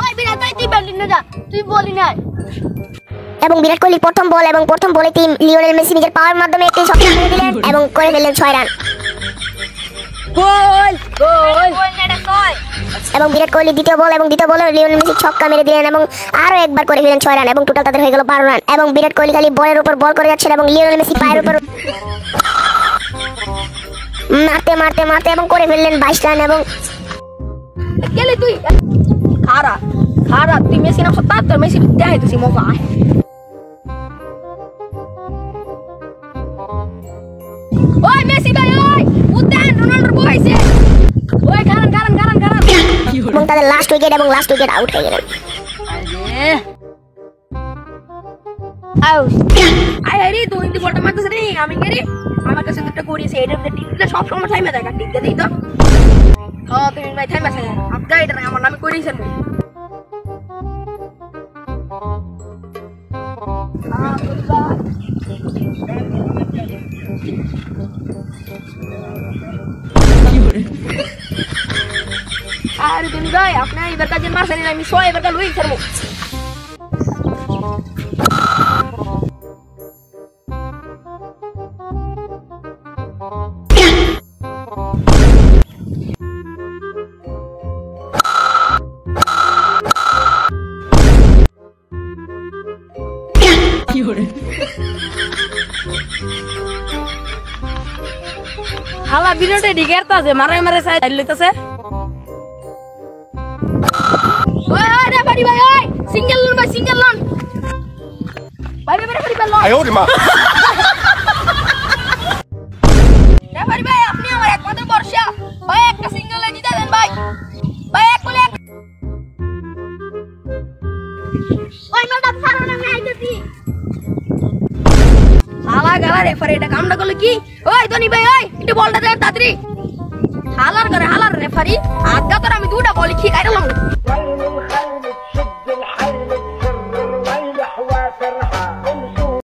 ওই বিরাট ভাই তুই ব্যাটিং না যা, তুই বলি না। এবং বিরাট কোহলির প্রথম বল এবং প্রথম বলে টিম লিওনেল মেসি নিজের পাওয়ার মাধ্যমে একটি ছক্কা মেরে দিলেন এবং করে ফেললেন 6 রান। গোল গোল এবং বিরাট কোহলি দ্বিতীয় বল এবং দ্বিতীয় বলে লিওনেল মেসি ছক্কা মেরে দিলেন এবং আরো একবার করে ফেললেন 6 রান এবং টোটাল তাদের হয়ে গেল 12 রান। এবং বিরাট কোহলি খালি বলের উপর বল করে যাচ্ছেন এবং লিওনেল মেসি পায়ের উপর মারতে মারতে মারতে এবং করে ফেললেন 22 রান। এবং গেলে তুই খারাপ খারাপ, তুই মেসি নাম সত্য তোর মেসি দেখাইতেছি মজা। ওই মেসি ভাই ওই উদ্যান রোনাল্ডোর বয়সে ওই কারণ কারণ কারণ কারণ এবং তাদের লাস্ট উইকেট এবং লাস্ট উইকেট আউট হয়ে গেলেন। আউট আই আরে তুই ইন্দি বলটা মারতেছ রে, আমি গেরি আমার কাছে একটা করিছে এটা টিপলে সব সময় টাইমে দেখা টিপতে দেই তো। হ্যাঁ তুমি ভাই টাইম আছে আপনি এটা আমার নামে করিছেন। আরে তুমি ভাই আপনি এবার কাজে মারছেন আমি 100 এবার কাল লুই করব। হালা বিনোটে ডিগেরতাছে মারে মারে সাইড লইতাছে। ওই ওই রে বাড়ি ভাই ওই সিঙ্গেল লোন ভাই সিঙ্গেল লোন ভাই ভাই বাড়ি ভাই লোন আয় ওরে মা রে বাড়ি ভাই আপনি আমার এক মাত্র বর্ষা ভাই একটা সিঙ্গেল এনে দেন ভাই ভাই এক বলে ওই মালটা সারো না আমি আইতেছি। হালা গালা রেফারি এটা কামটা করলো কি? ওই ধনী ভাই ওই একটু বলটা দে তাড়াতাড়ি। হালার করে হালার রেফারি আজ্ঞা তোর আমি দুটা বলি কি কাইরালাম।